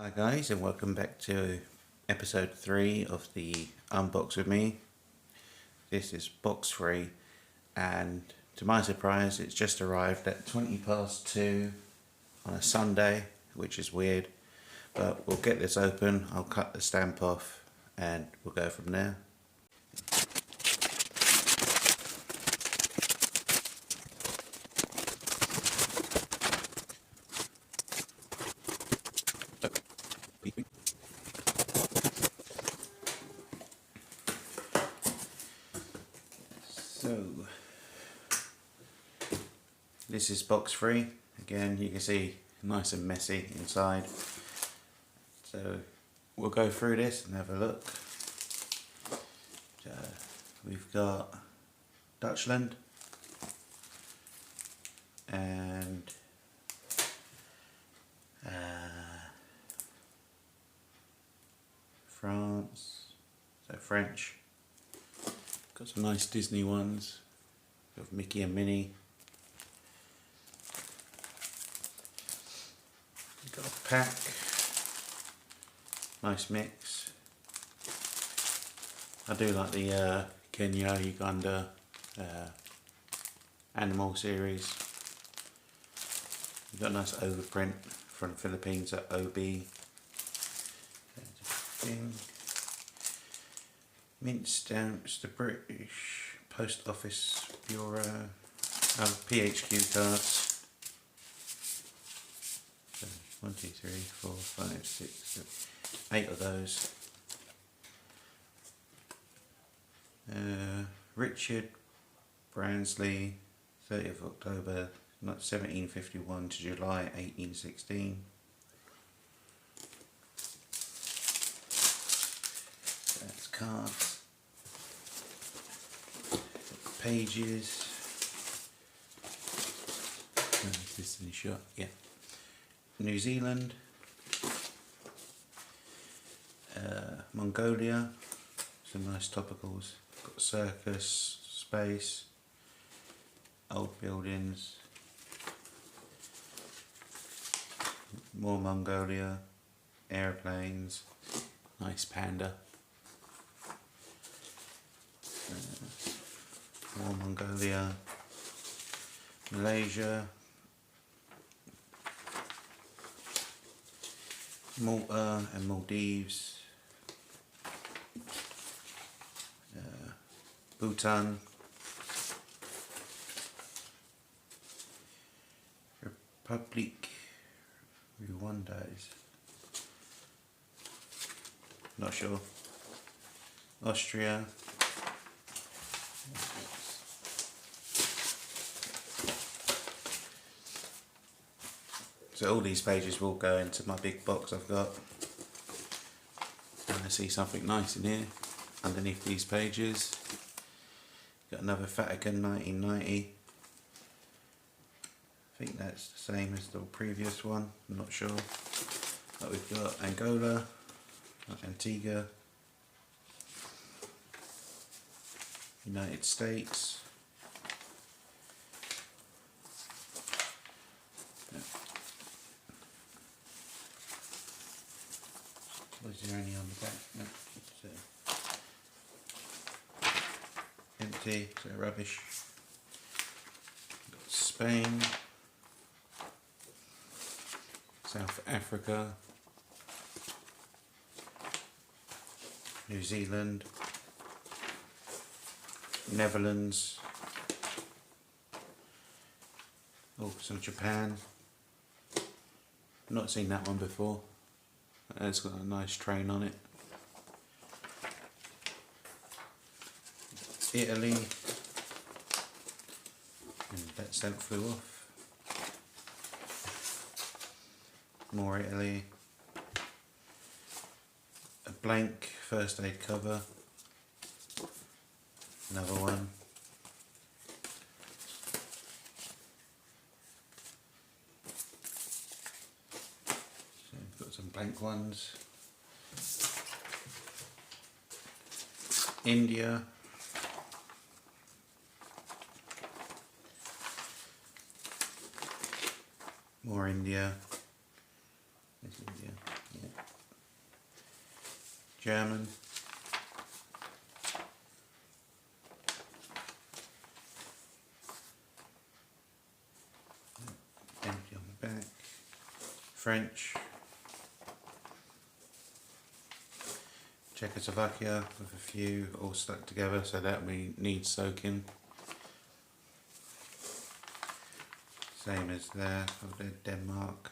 Hi guys, and welcome back to episode 3 of the Unbox with me. This is box 3, and to my surprise it's just arrived at 20 past 2 on a Sunday, which is weird, but we'll get this open. I'll cut the stamp off and we'll go from there. So this is box 3. Again, you can see nice and messy inside. So we'll go through this and have a look. So we've got Dutchland and France, so French. Got some nice Disney ones of Mickey and Minnie. We've got a pack, nice mix. I do like the Kenya, Uganda animal series. We've got a nice overprint from the Philippines at OB. Mint stamps, the British Post Office Bureau, PHQ cards. So 1, 2, 3, 4, 5, 6, 7, 8 of those. Richard Bransley, 30th of October 1751 to July 1816. That's cards. Pages. Is this in shot? Yeah. New Zealand. Mongolia. Some nice topicals. Got circus, space, old buildings. More Mongolia. Airplanes. Nice panda. More Mongolia, Malaysia, Malta and Maldives, Bhutan, Republic Rwanda, not sure, Austria. So all these pages will go into my big box I've got. And I see something nice in here underneath these pages. Got another Vatican 1990. I think that's the same as the previous one, I'm not sure. But we've got Angola, Antigua, United States. Was there any on the back? No, it's empty, so rubbish. Got Spain, South Africa, New Zealand, Netherlands, oh, some Japan. Not seen that one before. It's got a nice train on it. Italy, and that stamp flew off. More Italy. A blank first aid cover. Another one. Got some blank ones. India. More India. There's India. Yeah. German. Empty on the back. French. Czechoslovakia with a few all stuck together, so that we need soaking. Same as there for the Denmark.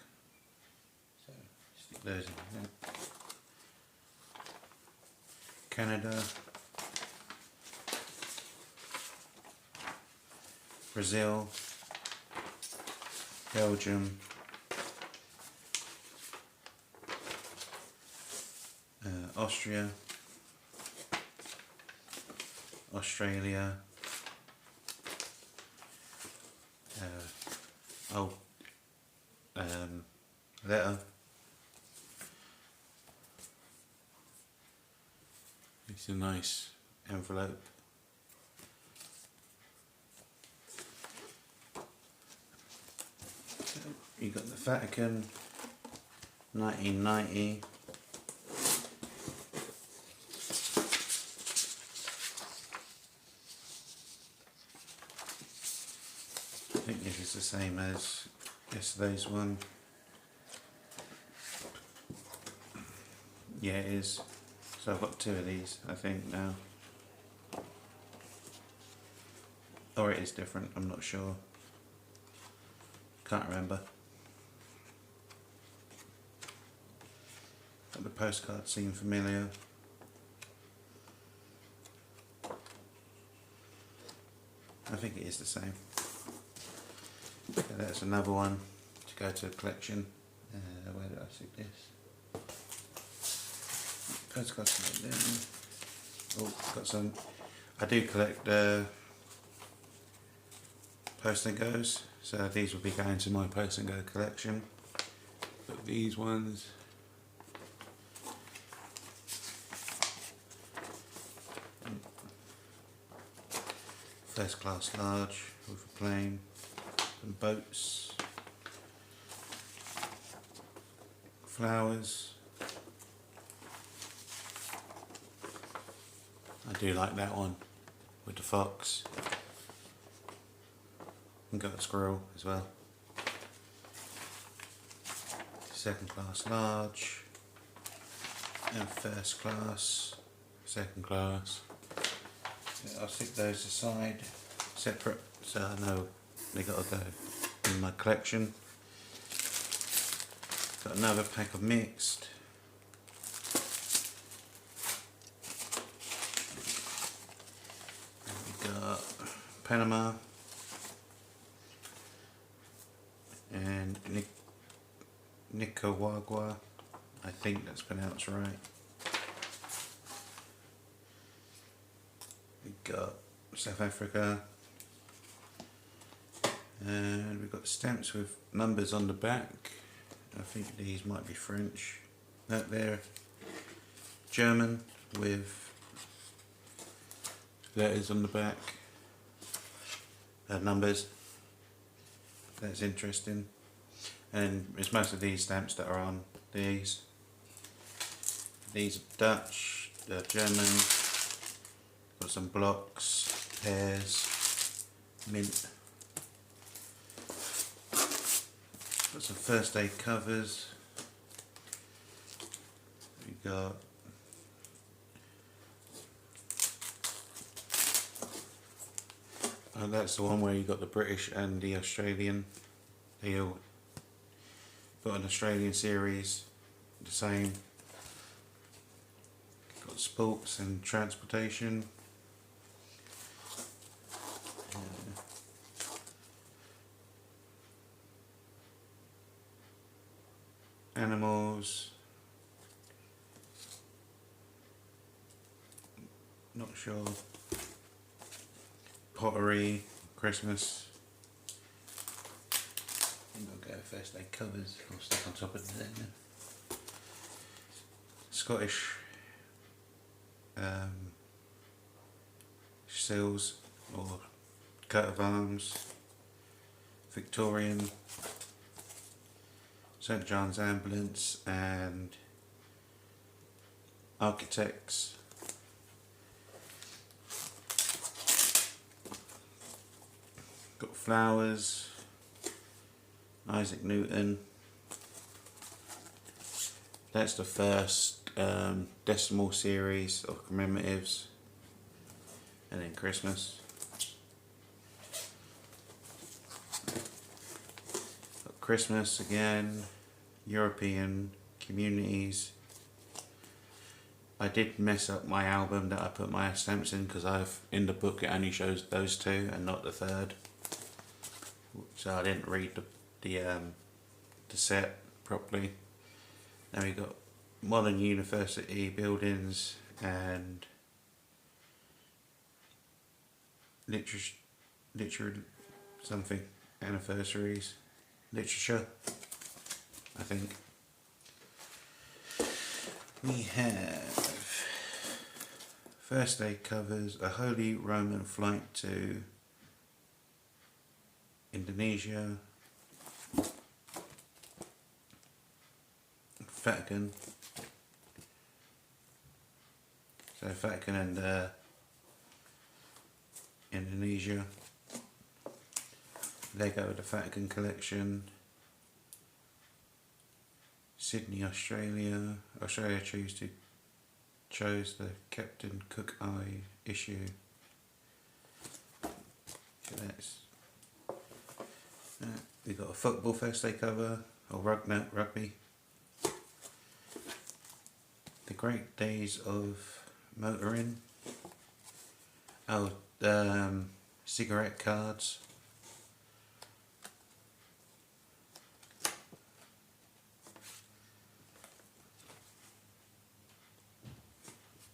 So stick those in there. Canada. Brazil. Belgium. Austria, Australia, letter. It's a nice envelope. So you got the Vatican, 1990. I think this is the same as yesterday's one. Yeah, it is. So I've got two of these, I think, now. Or it is different, I'm not sure. Can't remember. But the postcards seem familiar. I think it is the same. So that's another one to go to the collection. Where did I stick this? Postcards like there. Oh, got some. I do collect Post and Goes, so these will be going to my Post and Go collection. But these ones, first class large with a plane, some boats, flowers. I do like that one with the fox. And got a squirrel as well. Second class large and first class, second class. Yeah, I'll stick those aside separate so I know they got to go in my collection. Got another pack of mixed. We got Panama and Nicaragua, I think that's pronounced right. We got South Africa, and we've got stamps with numbers on the back. I think these might be French. That there, German with letters on the back, numbers. That's interesting. And it's most of these stamps that are on these. These are Dutch, they're German. Got some blocks, pears, mint. Got some first aid covers. We got that's the one where you got the British and the Australian. They all got an Australian series, the same. Got sports and transportation. Animals. Not sure. Pottery, Christmas. I think I'll go first aid covers. I'll stick on top of there. Scottish seals or coat of arms. Victorian. St John's Ambulance and architects, got flowers, Isaac Newton. That's the first decimal series of commemoratives, and then Christmas. Got Christmas again, European communities. I did mess up my album that I put my stamps in, because in the book it only shows those two and not the third, so I didn't read the set properly. Now we got modern university buildings and literature something anniversaries, literature, I think. We have first day covers, a Holy Roman flight to Indonesia, Vatican. So Vatican and Indonesia. Lego the Vatican collection. Sydney, Australia. Australia chose the Captain Cook Eye issue. So that's we got a football first day cover, or rugby. The Great Days of Motoring. Oh, cigarette cards.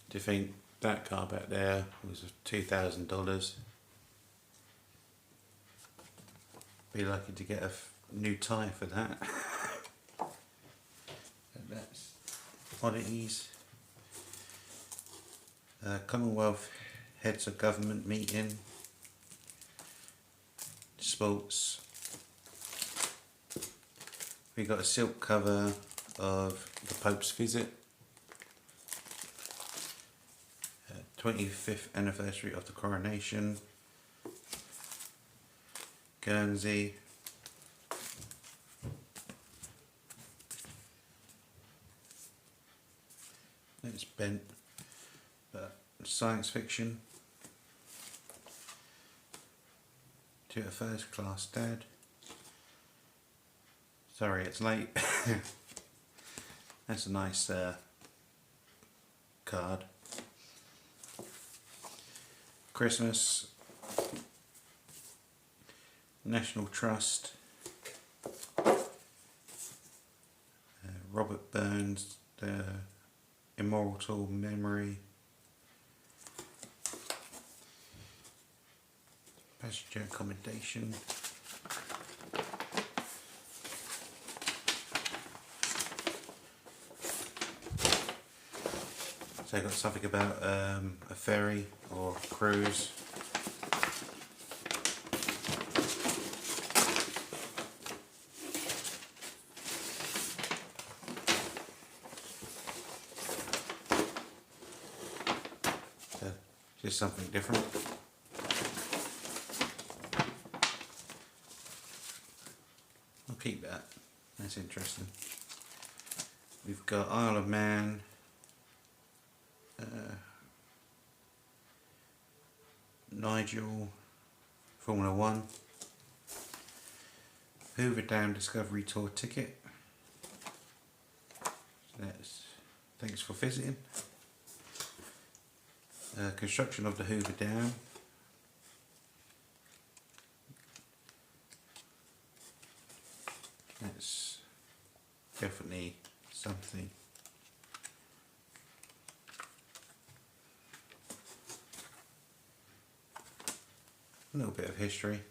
Do you think that car back there was $2,000? Be lucky to get a new tyre for that. And that's oddities. Commonwealth Heads of Government meeting. Sports. We got a silk cover of the Pope's visit. 25th anniversary of the coronation. Guernsey. It's bent, but science fiction. To a first class dad. Sorry it's late. That's a nice card. Christmas. National Trust. Robert Burns, the Immortal Memory. Passenger accommodation. So I got something about a ferry or cruise. So just something different. I'll keep that. That's interesting. We've got Isle of Man. Nigel, Formula 1, Hoover Dam Discovery Tour ticket. That's thanks for visiting. Construction of the Hoover Dam. That's definitely something. A little bit of history.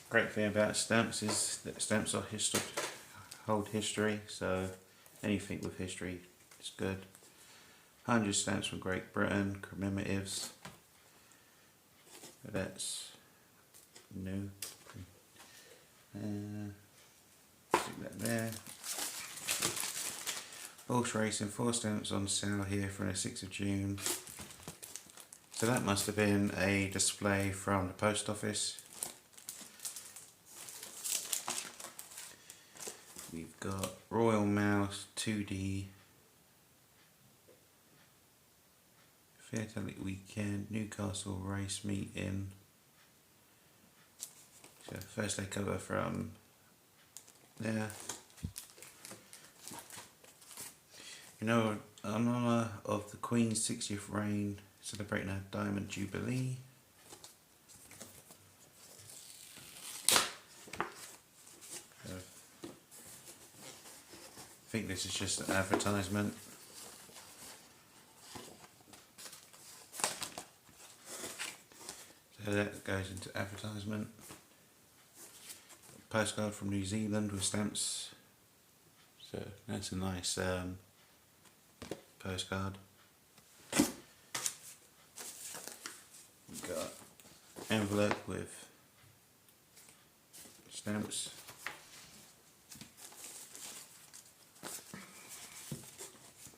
Great thing about stamps is that stamps are hold history, so anything with history is good. 100 stamps from Great Britain, commemoratives. That's new. Stick that there. Horse Racing 4 stamps on sale here from the 6th of June. So that must have been a display from the post office. We've got Royal Mouse 2D, Fairtale Weekend, Newcastle Race Meeting. So first day cover from there. In honour of the Queen's 60th reign, celebrating her Diamond Jubilee. I think this is just an advertisement. So that goes into advertisement. Postcard from New Zealand with stamps. So that's a nice postcard. We've got envelope with stamps.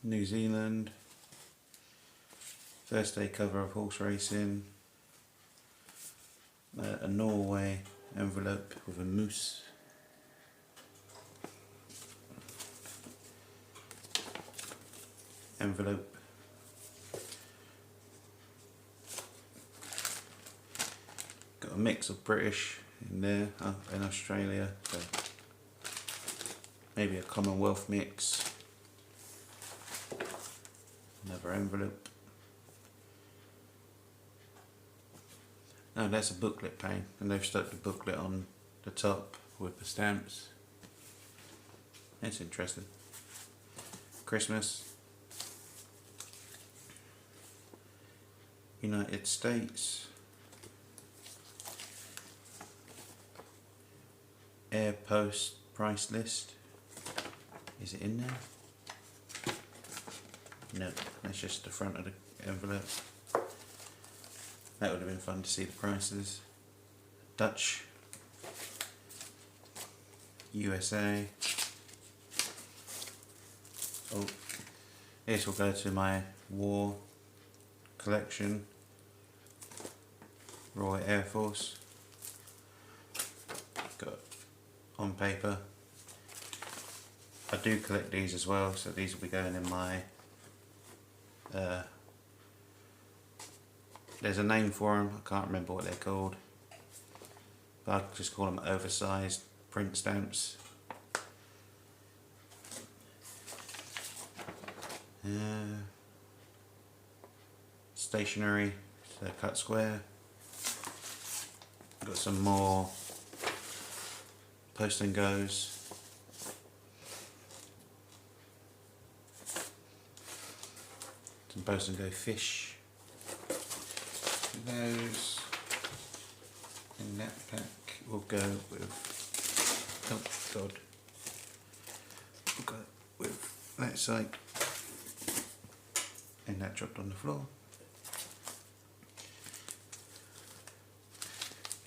New Zealand. First day cover of Horse Racing. A Norway envelope with a moose. Envelope. Got a mix of British in there, in Australia, so maybe a Commonwealth mix. Another envelope. No, that's a booklet pane, and they've stuck the booklet on the top with the stamps. That's interesting. Christmas. United States. Air Post price list. Is it in there? No, that's just the front of the envelope. That would have been fun to see the prices. Dutch. USA. Oh, this will go to my war collection. Royal Air Force. Got on paper. I do collect these as well, so these will be going in my there's a name for them, I can't remember what they're called, but I just call them oversized print stamps. Stationery, so cut square. Got some more post and goes. Some post and go fish. Those in that pack will go with, oh god, we'll go with that side, and that dropped on the floor.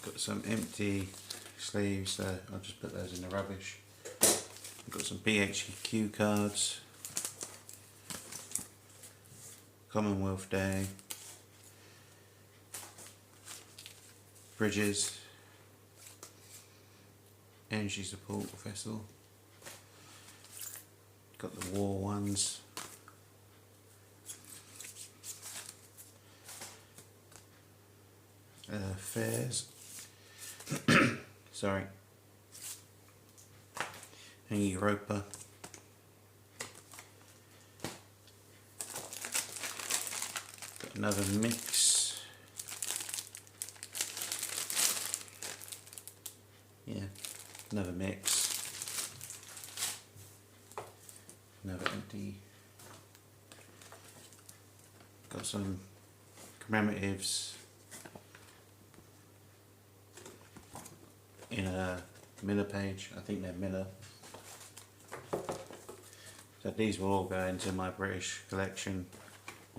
Got some empty sleeves, so I'll just put those in the rubbish. Got some PHQ cards, Commonwealth Day, bridges, energy support vessel. Got the war ones. Fairs. Sorry. And Europa. Got another mix. Yeah, another mix. Another empty. Got some commemoratives in a Miller page. I think they're Miller. So these will all go into my British collection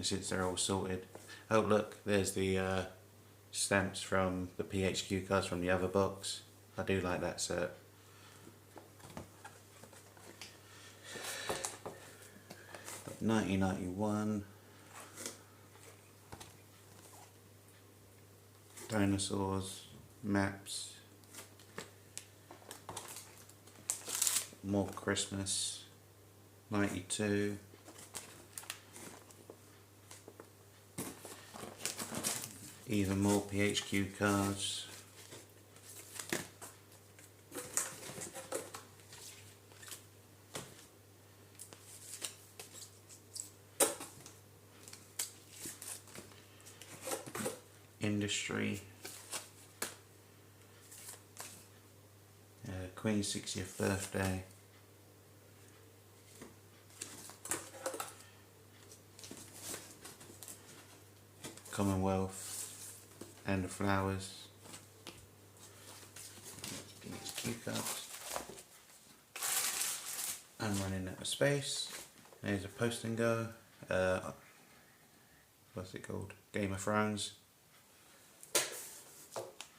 since they're all sorted. Oh look, there's the stamps from the PHQ cards from the other box. I do like that set. 1991. Dinosaurs, maps, more Christmas, 92. Even more PHQ cards. Industry. Queen's 60th birthday. Commonwealth. And the flowers. PHQ cards. I'm running out of space. There's a post and go. What's it called? Game of Thrones.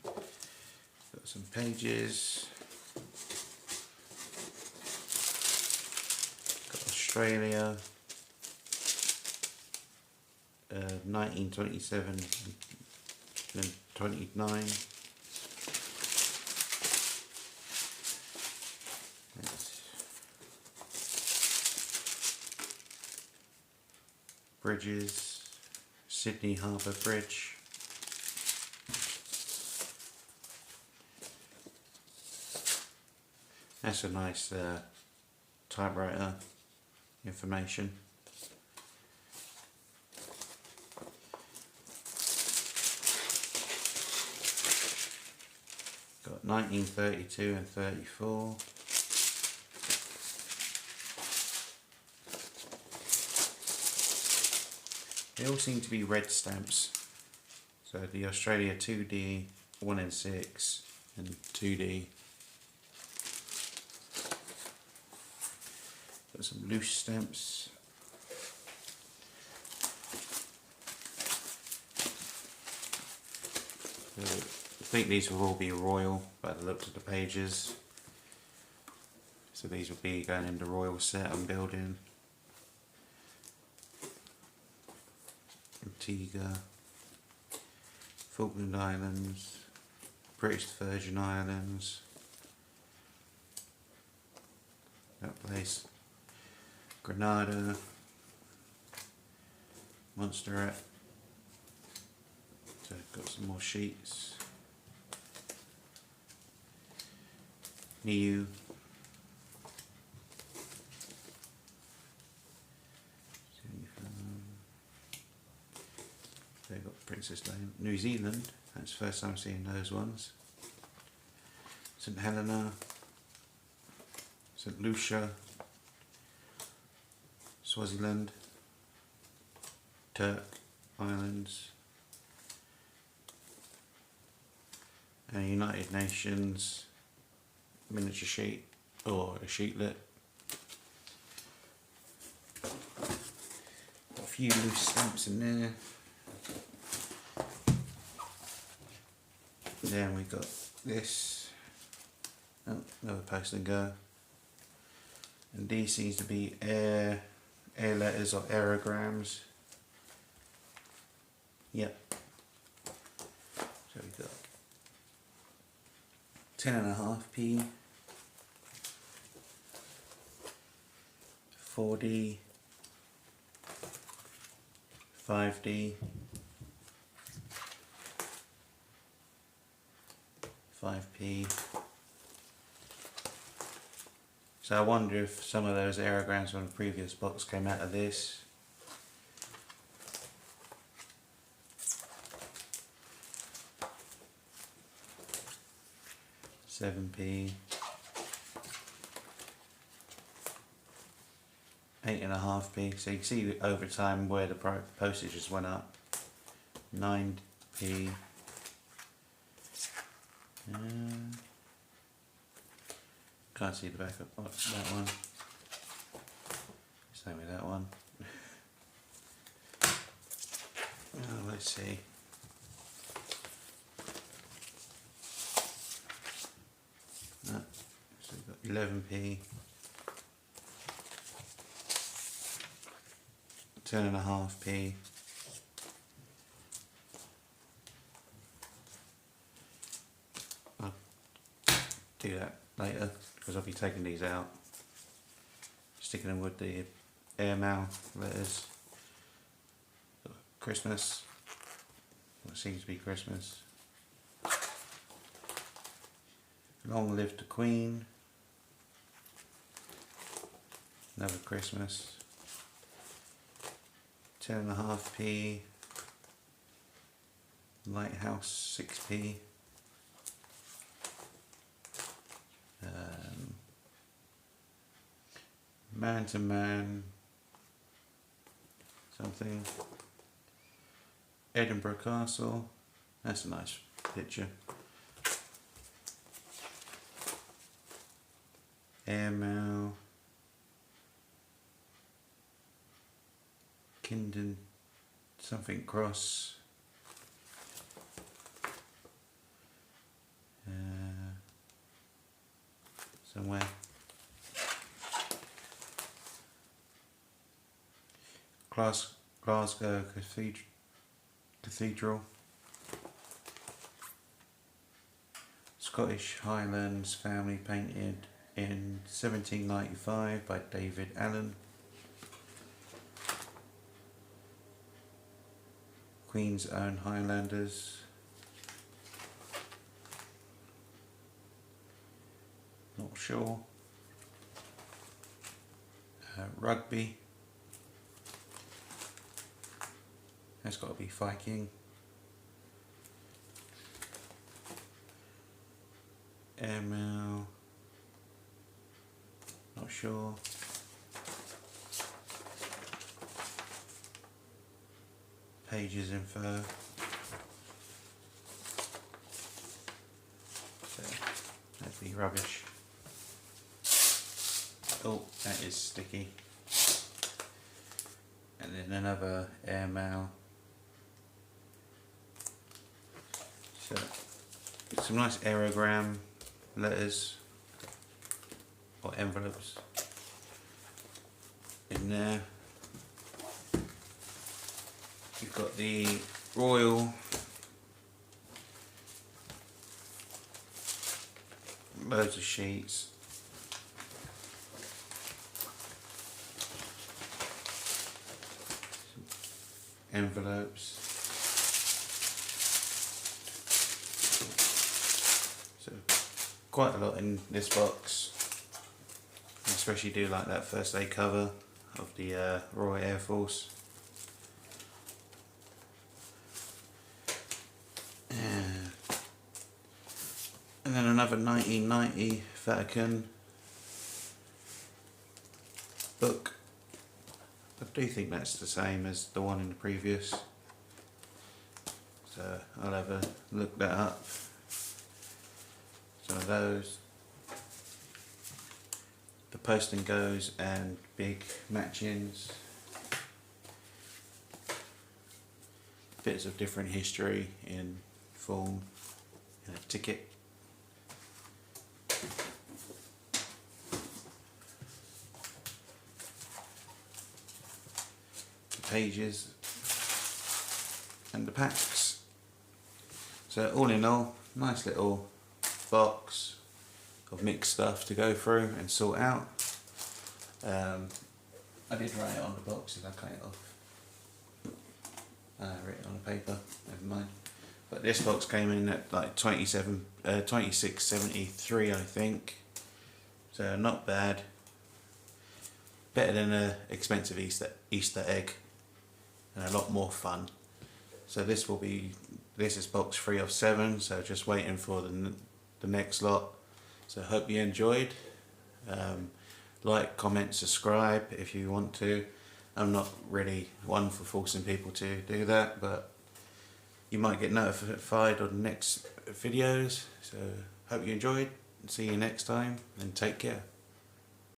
Got some pages. Got Australia. 1927 and 29. That's bridges. Sydney Harbour Bridge. That's a nice typewriter information. Got 1932 and 34. They all seem to be red stamps. So the Australia 2D, 1 in 6 and 2D. Got some loose stamps. I think these will all be royal by the looks of the pages. So these will be going in the royal set I'm building. Antigua, Falkland Islands, British Virgin Islands, that place, Grenada, Montserrat. So I've got some more sheets. Niue. They've got Princess Diana. New Zealand, that's the first time seeing those ones. St Helena, St Lucia, Swaziland, Turk Islands, and United Nations miniature sheet or a sheetlet. Got a few loose stamps in there. Then we got this, oh, another post and go, and these seems to be air letters or aerograms. Yep. So we got 10.5p, 4D, 5D, 5p. So I wonder if some of those aerograms from the previous box came out of this. £7p, 8.5p. So you can see over time where the postages went up. 9p. Can't see the back of that one. Same with that one. Let's see. No. So we've got 11p. 10.5p. I'll do that later because I'll be taking these out, sticking them with the airmail letters. Christmas, what seems to be Christmas. Long live the Queen. Another Christmas. 10.5p. Lighthouse 6p. Man to Man something. Edinburgh Castle. That's a nice picture. Airmail. Kingdom something cross. Somewhere. Glasgow Cathedral. Scottish Highlands family painted in 1795 by David Allen. Queen's Own Highlanders. Not sure. Rugby. That's got to be Viking. Airmail. Not sure. Pages info. So, that'd be rubbish. Oh, that is sticky. And then another airmail. So, some nice aerogram letters or envelopes in there. You've got the royal loads of sheets. Envelopes. So quite a lot in this box. I especially do like that first day cover of the Royal Air Force. And then another 1990 Vatican book. I do think that's the same as the one in the previous. So I'll have a look that up. Some of those. The Post and Goes and big match-ins. Bits of different history in form in a ticket. Pages and the packs. So all in all, nice little box of mixed stuff to go through and sort out. I did write it on the box, did I cut it off? I wrote it on the paper, never mind. But this box came in at like 26.73 I think. So not bad. Better than an expensive Easter egg. And a lot more fun. So this is box 3 of 7, so just waiting for the next lot. So hope you enjoyed. Like, comment, subscribe if you want to. I'm not really one for forcing people to do that, but you might get notified on the next videos. So hope you enjoyed, and see you next time, and take care.